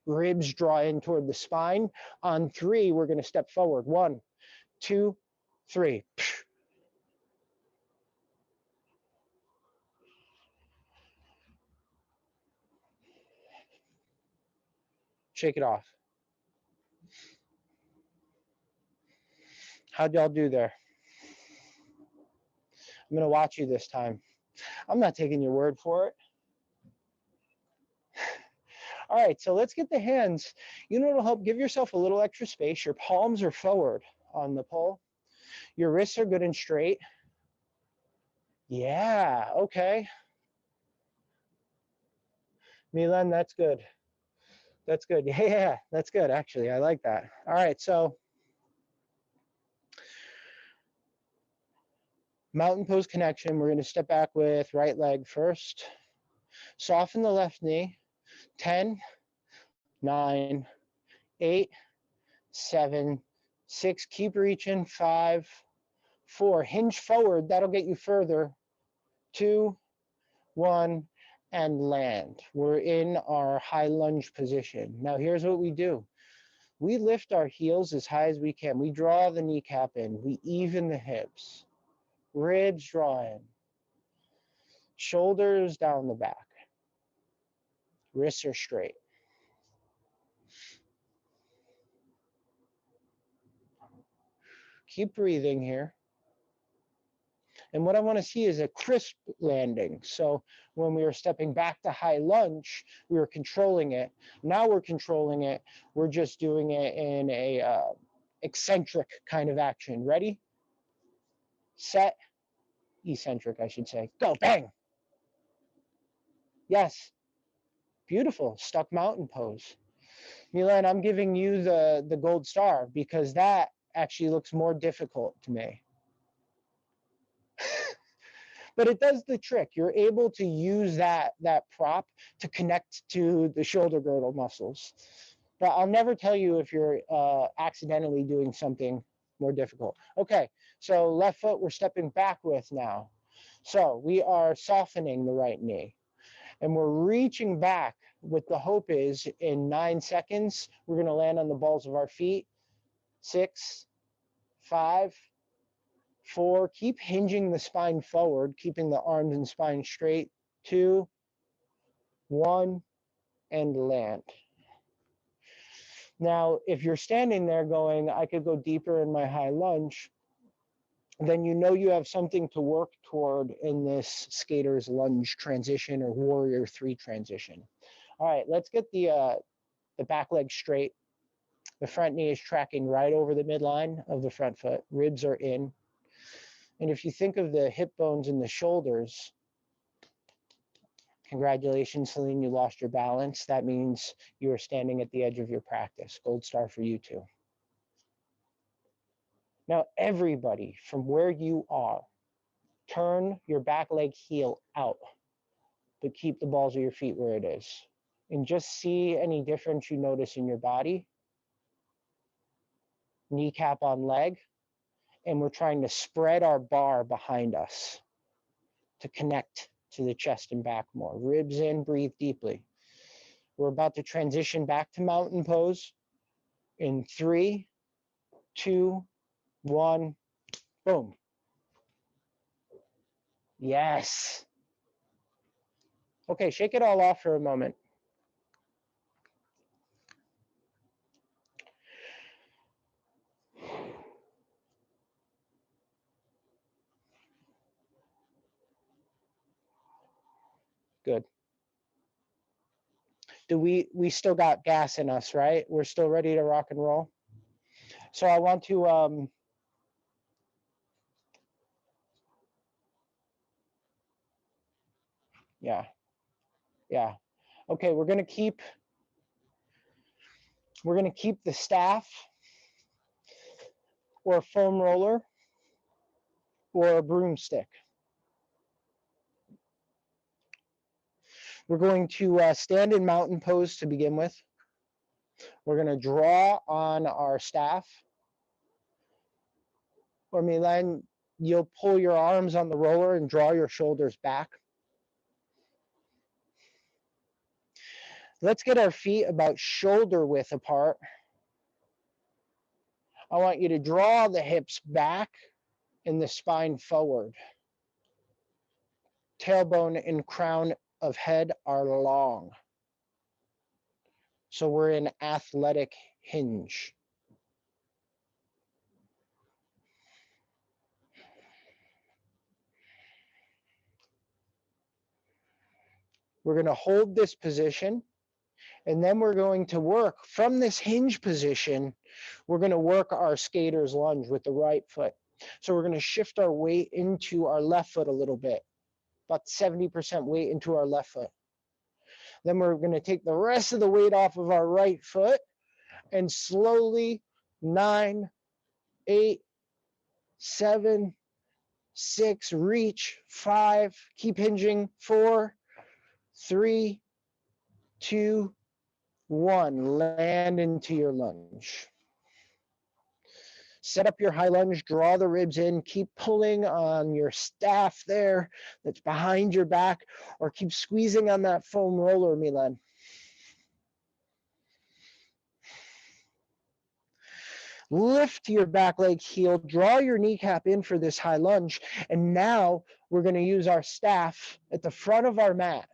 Ribs draw in toward the spine. On 3, we're going to step forward. 1, 2, 3. Shake it off. How'd y'all do there? I'm going to watch you this time. I'm not taking your word for it. All right, so let's get the hands. You know what'll help? Give yourself a little extra space. Your palms are forward on the pole. Your wrists are good and straight. Yeah, okay. Milan, that's good. That's good. Yeah, that's good, actually. I like that. All right, so mountain pose connection. We're going to step back with right leg first. Soften the left knee. 10, 9, 8, 7, 6. Keep reaching. 5, 4. Hinge forward. That'll get you further. 2, 1, and land. We're in our high lunge position. Now here's what we do. We lift our heels as high as we can. We draw the kneecap in. We even the hips. Ribs draw in. Shoulders down the back. Wrists are straight. Keep breathing here. And what I want to see is a crisp landing. So when we were stepping back to high lunge, we were controlling it. Now we're controlling it. We're just doing it in a eccentric kind of action. Ready? Set. Eccentric, I should say. Go, bang. Yes. Beautiful. Stuck mountain pose. Milan, I'm giving you the gold star because that actually looks more difficult to me. But it does the trick. You're able to use that prop to connect to the shoulder girdle muscles. But I'll never tell you if you're accidentally doing something more difficult. Okay, so left foot we're stepping back with now. So we are softening the right knee. And we're reaching back. What the hope is in 9 seconds, we're going to land on the balls of our feet. 6, 5, 4, keep hinging the spine forward, keeping the arms and spine straight. 2, 1, and land. Now, if you're standing there going, I could go deeper in my high lunge, then you know you have something to work toward in this skater's lunge transition or warrior 3 transition. All right, let's get the back leg straight. The front knee is tracking right over the midline of the front foot. Ribs are in. And if you think of the hip bones and the shoulders, congratulations, Celine, you lost your balance. That means you are standing at the edge of your practice. Gold star for you too. Now, everybody from where you are, turn your back leg heel out, but keep the balls of your feet where it is. And just see any difference you notice in your body. Kneecap on leg. And we're trying to spread our bar behind us to connect to the chest and back more. Ribs in, breathe deeply. We're about to transition back to mountain pose in 3, 2, 1, boom. Yes. Okay, shake it all off for a moment. Good. We still got gas in us, right? We're still ready to rock and roll. So I want to yeah. Okay, we're gonna keep the staff or a foam roller or a broomstick. We're going to stand in mountain pose to begin with. We're going to draw on our staff. Or Milan, you'll pull your arms on the roller and draw your shoulders back. Let's get our feet about shoulder width apart. I want you to draw the hips back and the spine forward. Tailbone and crown of head are long. So we're in athletic hinge. We're going to hold this position, and then we're going to work from this hinge position. We're going to work our skater's lunge with the right foot. So we're going to shift our weight into our left foot a little bit, about 70% weight into our left foot. Then we're going to take the rest of the weight off of our right foot and slowly 9, 8, 7, 6, reach, 5, keep hinging, 4, 3, 2, 1, land into your lunge. Set up your high lunge, draw the ribs in, keep pulling on your staff there that's behind your back, or keep squeezing on that foam roller, Milan. Lift your back leg heel, draw your kneecap in for this high lunge, and now we're going to use our staff at the front of our mat.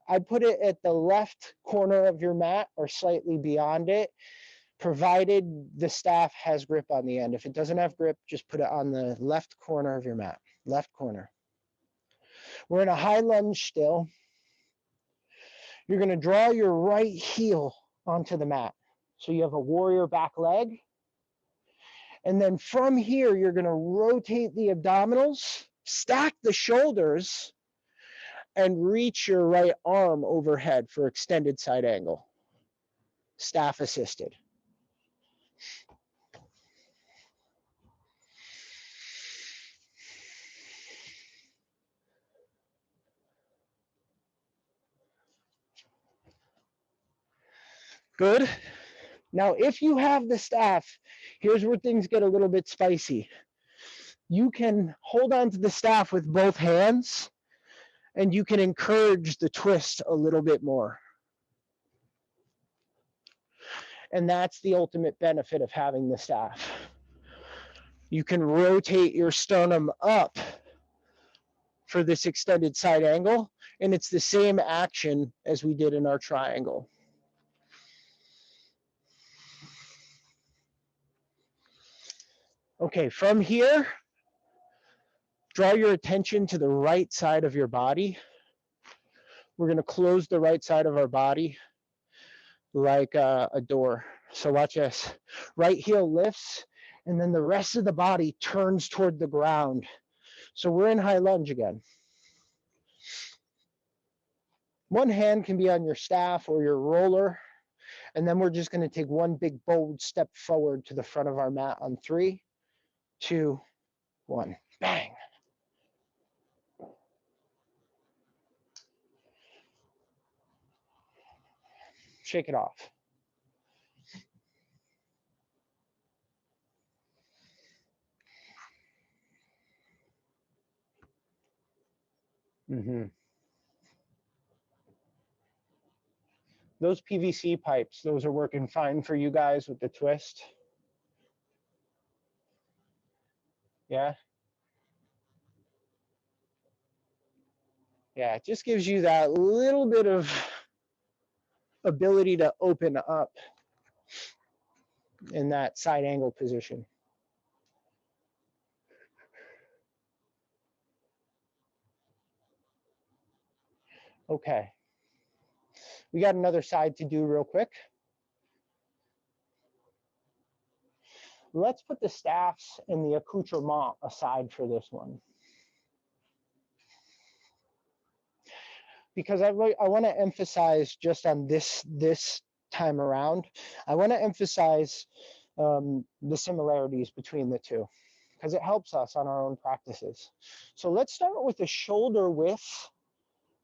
I put it at the left corner of your mat or slightly beyond it, provided the staff has grip on the end. If it doesn't have grip, just put it on the left corner of your mat, left corner. We're in a high lunge still. You're going to draw your right heel onto the mat. So you have a warrior back leg. And then from here, you're going to rotate the abdominals, stack the shoulders, and reach your right arm overhead for extended side angle. Staff assisted. Good. Now, if you have the staff, here's where things get a little bit spicy. You can hold on to the staff with both hands, and you can encourage the twist a little bit more. And that's the ultimate benefit of having the staff. You can rotate your sternum up for this extended side angle, and it's the same action as we did in our triangle. Okay, from here, draw your attention to the right side of your body. We're going to close the right side of our body like a door. So watch this. Right heel lifts, and then the rest of the body turns toward the ground. So we're in high lunge again. One hand can be on your staff or your roller, and then we're just going to take one big bold step forward to the front of our mat on 3, 2, 1. Bang. Shake it off. Those PVC pipes, those are working fine for you guys with the twist. Yeah. Yeah, it just gives you that little bit of ability to open up in that side angle position. Okay. We got another side to do real quick. Let's put the staffs and the accoutrement aside for this one. Because I want to emphasize just on this time around, I want to emphasize the similarities between the two, because it helps us on our own practices. So let's start with the shoulder width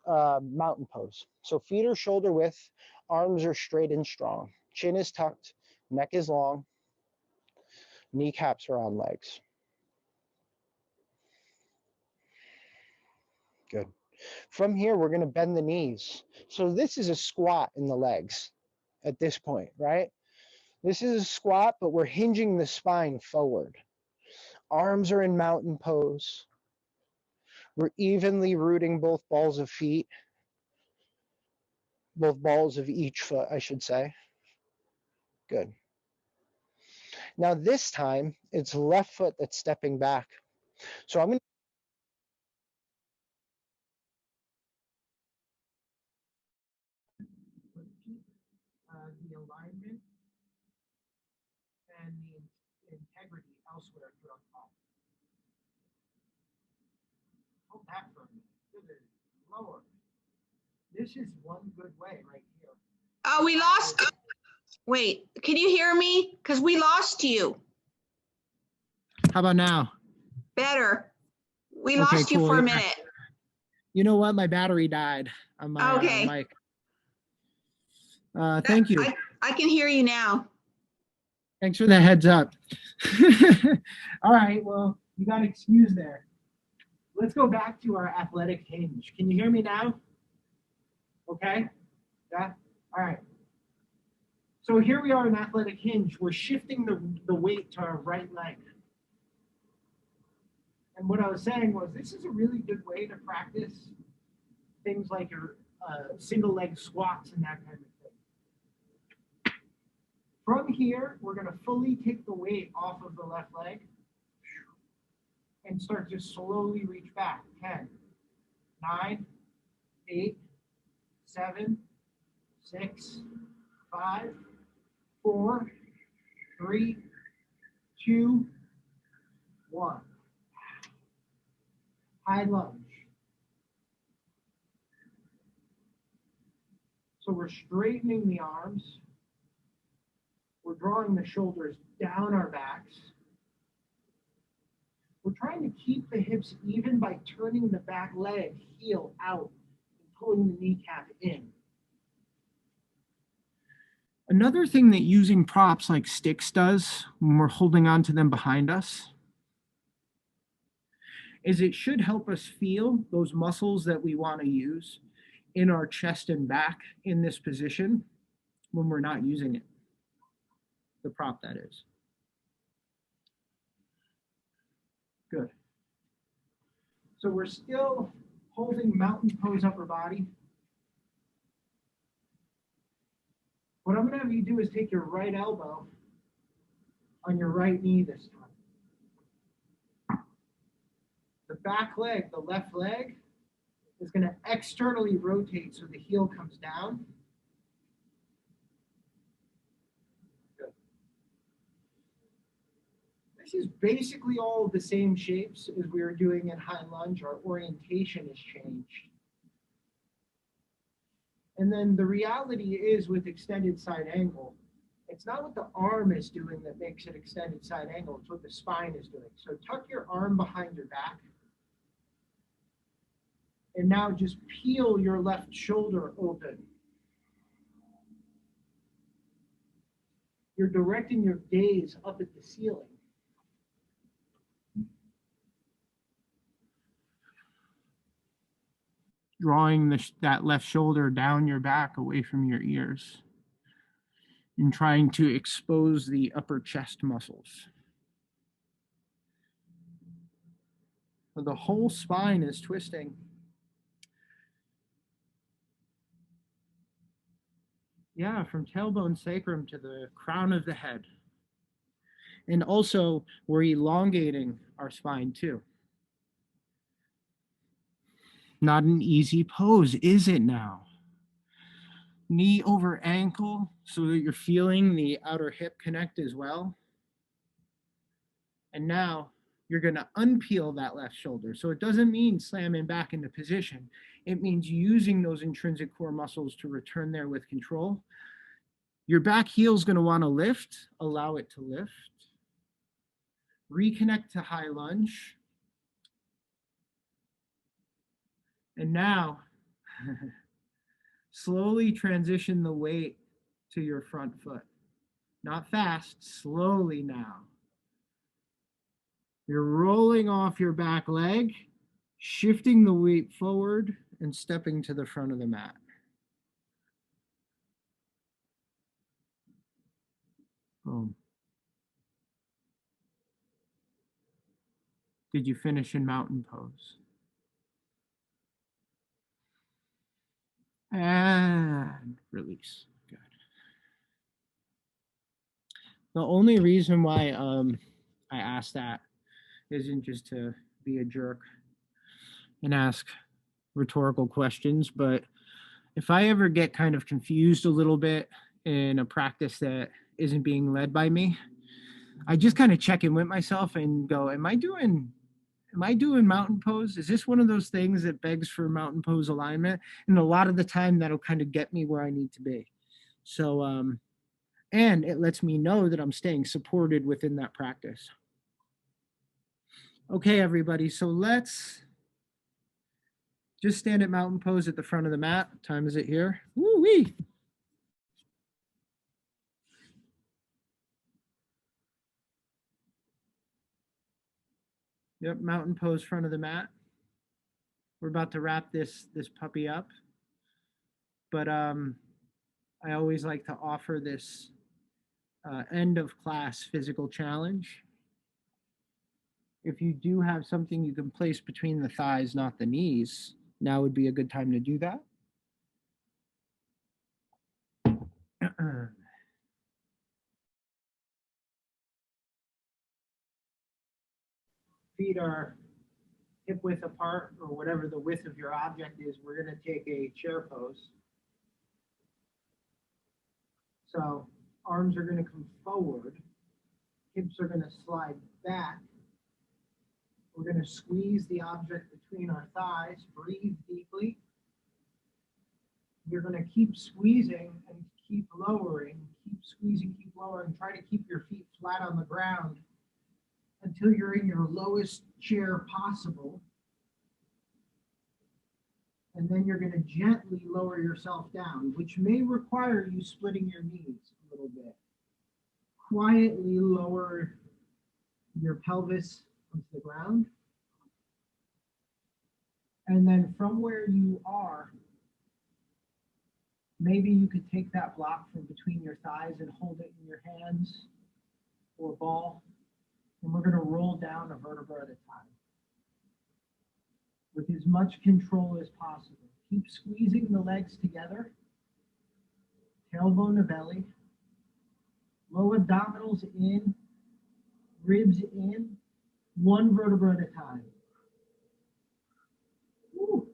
mountain pose. So feet are shoulder width, arms are straight and strong, chin is tucked, neck is long, kneecaps are on legs. Good. From here, we're going to bend the knees. So this is a squat in the legs at this point, right? This is a squat, but we're hinging the spine forward. Arms are in mountain pose. We're evenly rooting both balls of feet, both balls of each foot, I should say. Good. Now this time, it's left foot that's stepping back. So I'm going to keep the alignment and the integrity elsewhere throughout the body. Hold that for a minute. Good. Lower. This is one good way right here.
Oh, we lost. Wait, can you hear me? Because we lost you.
How about now?
Better. We
Okay,
lost you
cool.
for a
Yeah.
minute.
You know what? My battery died on my
Okay.
mic. Thank you.
I can hear you now.
Thanks for the heads up. All right, well, you got excused there. Let's go back to our athletic hinge. Can you hear me now? Okay? Yeah? All right. So here we are in athletic hinge. We're shifting the weight to our right leg. And what I was saying was this is a really good way to practice things like your single leg squats and that kind of thing. From here, we're going to fully take the weight off of the left leg and start to slowly reach back. 10, 9, 8, 7, 6, 5, 4, 3, 2, 1. High lunge. So we're straightening the arms. We're drawing the shoulders down our backs. We're trying to keep the hips even by turning the back leg heel out and pulling the kneecap in. Another thing that using props like sticks does when we're holding on to them behind us is it should help us feel those muscles that we want to use in our chest and back in this position when we're not using it. The prop, that is. Good. So we're still holding mountain pose upper body. What I'm going to have you do is take your right elbow on your right knee this time. The back leg, the left leg, is going to externally rotate so the heel comes down. Good. This is basically all the same shapes as we were doing in high lunge. Our orientation has changed. And then the reality is with extended side angle, it's not what the arm is doing that makes it extended side angle, it's what the spine is doing. So tuck your arm behind your back. And now just peel your left shoulder open. You're directing your gaze up at the ceiling. Drawing that left shoulder down your back away from your ears and trying to expose the upper chest muscles. The whole spine is twisting. Yeah, from tailbone sacrum to the crown of the head. And also, we're elongating our spine too. Not an easy pose, is it now? Knee over ankle so that you're feeling the outer hip connect as well. And now you're going to unpeel that left shoulder. So it doesn't mean slamming back into position. It means using those intrinsic core muscles to return there with control. Your back heel is going to want to lift. Allow it to lift. Reconnect to high lunge. And now, slowly transition the weight to your front foot. Not fast, slowly now. You're rolling off your back leg, shifting the weight forward
and stepping to the front of the mat. Boom. Did you finish in mountain pose? And release. Good. The only reason why I asked that isn't just to be a jerk and ask rhetorical questions, but if I ever get kind of confused a little bit in a practice that isn't being led by me, I just kind of check in with myself and go, am I doing mountain pose? Is this one of those things that begs for mountain pose alignment? And a lot of the time that'll kind of get me where I need to be. So, and it lets me know that I'm staying supported within that practice. Okay, everybody. So let's just stand at mountain pose at the front of the mat. What time is it here? Woo-wee. Yep, mountain pose, front of the mat. We're about to wrap this puppy up, but I always like to offer this end of class physical challenge. If you do have something you can place between the thighs, not the knees, now would be a good time to do that. Feet are hip width apart, or whatever the width of your object is. We're going to take a chair pose. So arms are going to come forward, hips are going to slide back. We're going to squeeze the object between our thighs, breathe deeply. You're going to keep squeezing and keep lowering, keep squeezing, keep lowering. Try to keep your feet flat on the ground until you're in your lowest chair possible. And then you're going to gently lower yourself down, which may require you splitting your knees a little bit. Quietly lower your pelvis onto the ground. And then from where you are, maybe you could take that block from between your thighs and hold it in your hands or ball. And we're going to roll down a vertebra at a time with as much control as possible. Keep squeezing the legs together, tailbone to belly, low abdominals in, ribs in, one vertebra at a time. Woo.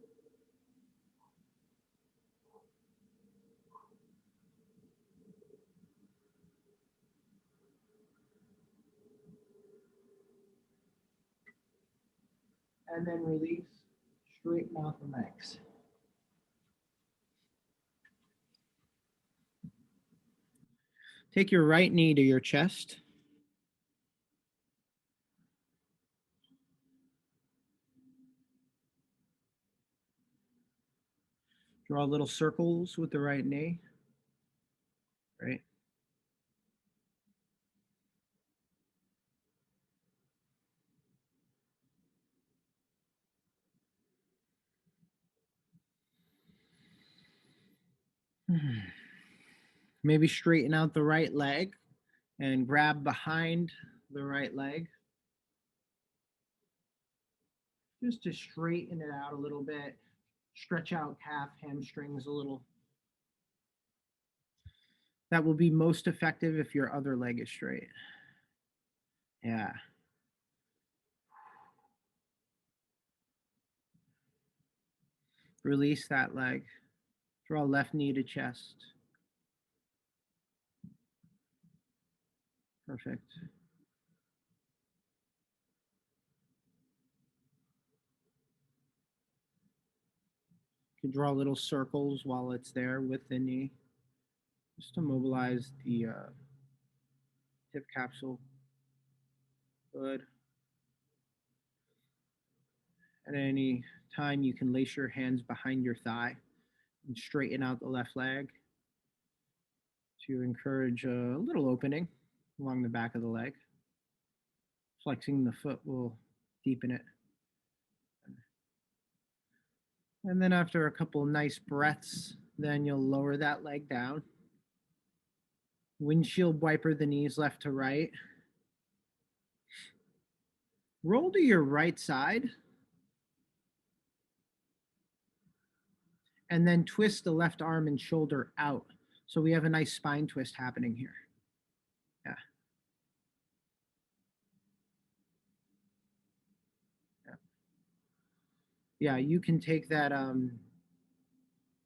And then release, straighten out the legs. Take your right knee to your chest. Draw little circles with the right knee. Right. Maybe straighten out the right leg and grab behind the right leg. Just to straighten it out a little bit. Stretch out calf, hamstrings a little. That will be most effective if your other leg is straight. Yeah. Release that leg. Draw left knee to chest. Perfect. You can draw little circles while it's there with the knee, just to mobilize the hip capsule. Good. At any time, you can lace your hands behind your thigh and straighten out the left leg to encourage a little opening along the back of the leg. Flexing the foot will deepen it. And then after a couple nice breaths, then you'll lower that leg down. Windshield wiper the knees left to right. Roll to your right side. And then twist the left arm and shoulder out. So we have a nice spine twist happening here. Yeah. Yeah, you can take that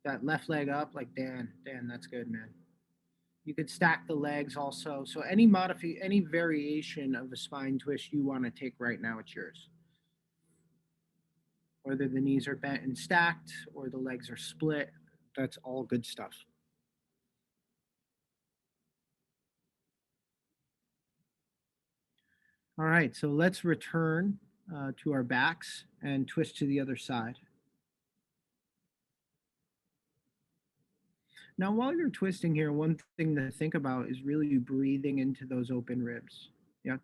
that left leg up like Dan, that's good, man. You could stack the legs also. So any variation of a spine twist you want to take right now, it's yours. Whether the knees are bent and stacked or the legs are split, that's all good stuff. All right, so let's return to our backs and twist to the other side. Now, while you're twisting here, one thing to think about is really breathing into those open ribs. Yeah.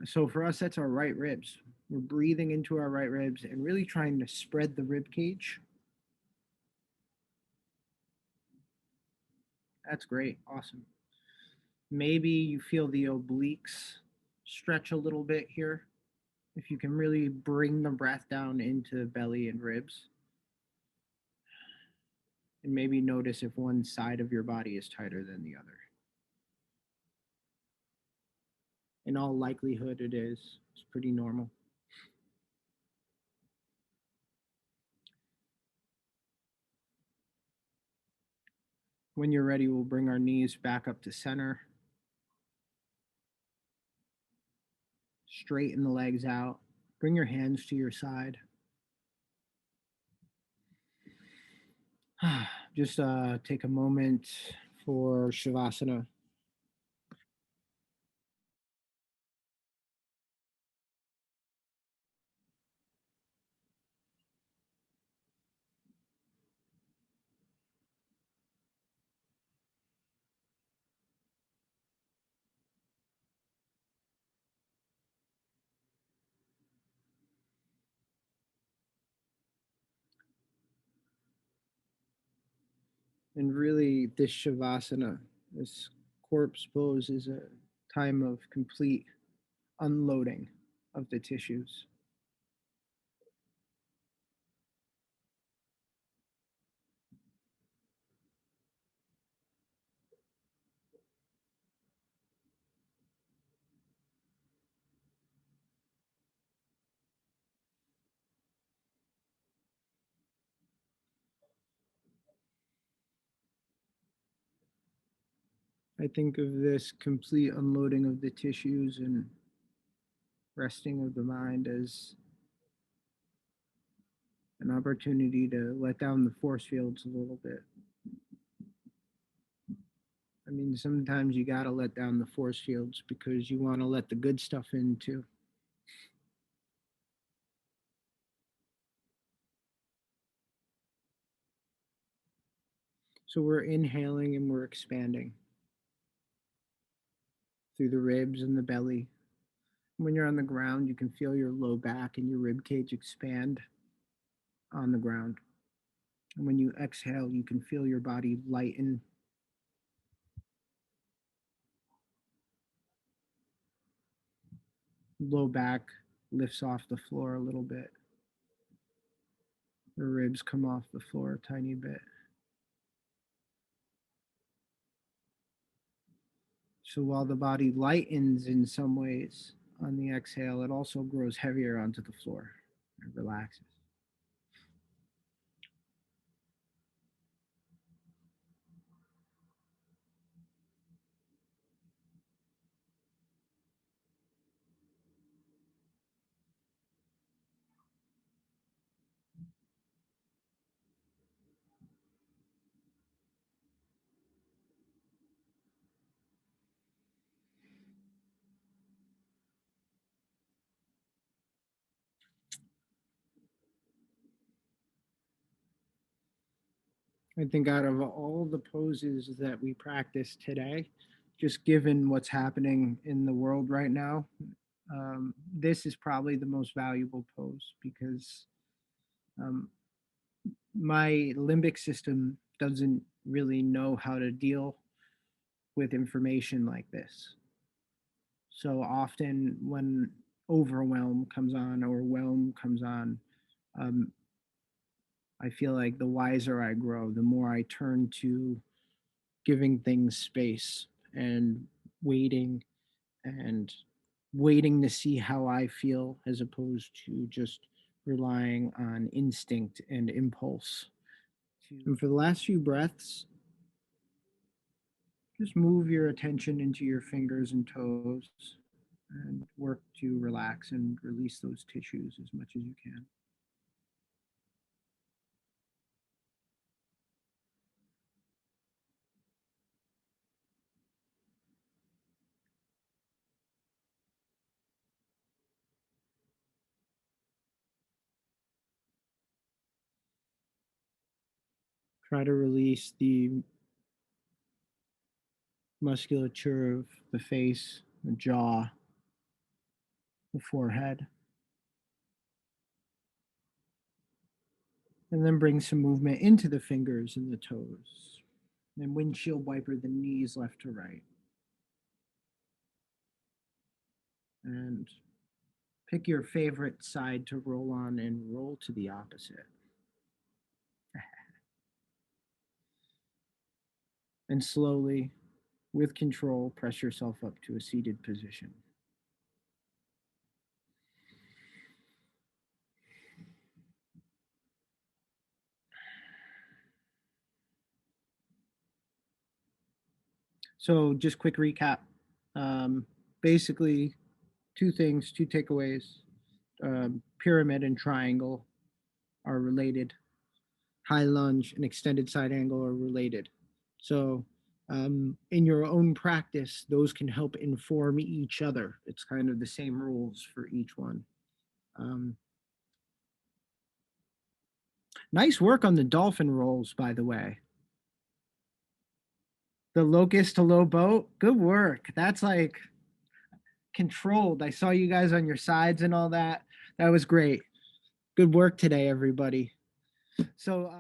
So for us, that's our right ribs. We're breathing into our right ribs and really trying to spread the rib cage. That's great. Awesome. Maybe you feel the obliques stretch a little bit here. If you can really bring the breath down into belly and ribs. And maybe notice if one side of your body is tighter than the other. In all likelihood, it is. It's pretty normal. When you're ready, we'll bring our knees back up to center. Straighten the legs out. Bring your hands to your side. Just take a moment for Shavasana. And really, this Shavasana, this corpse pose, is a time of complete unloading of the tissues. I think of this complete unloading of the tissues and resting of the mind as an opportunity to let down the force fields a little bit. I mean, sometimes you got to let down the force fields because you want to let the good stuff in too. So we're inhaling and we're expanding through the ribs and the belly. When you're on the ground, you can feel your low back and your rib cage expand on the ground. And when you exhale, you can feel your body lighten. Low back lifts off the floor a little bit. The ribs come off the floor a tiny bit. So while the body lightens in some ways on the exhale, it also grows heavier onto the floor. It relaxes. I think out of all the poses that we practice today, just given what's happening in the world right now, this is probably the most valuable pose because My limbic system doesn't really know how to deal with information like this. So often when overwhelm comes on or whelm comes on, um, I feel like the wiser I grow, the more I turn to giving things space and waiting and waiting to see how I feel as opposed to just relying on instinct and impulse. And for the last few breaths, just move your attention into your fingers and toes and work to relax and release those tissues as much as you can. Try to release the musculature of the face, the jaw, the forehead. And then bring some movement into the fingers and the toes. And windshield wiper the knees left to right. And pick your favorite side to roll on and roll to the opposite. And slowly, with control, press yourself up to a seated position. So just quick recap. Basically, two things, two takeaways. Pyramid and triangle are related. High lunge and extended side angle are related. So in your own practice, those can help inform each other. It's kind of the same rules for each one. Nice work on the dolphin rolls, by the way. The locust to low boat, good work. That's like controlled. I saw you guys on your sides and all that. That was great. Good work today, everybody. So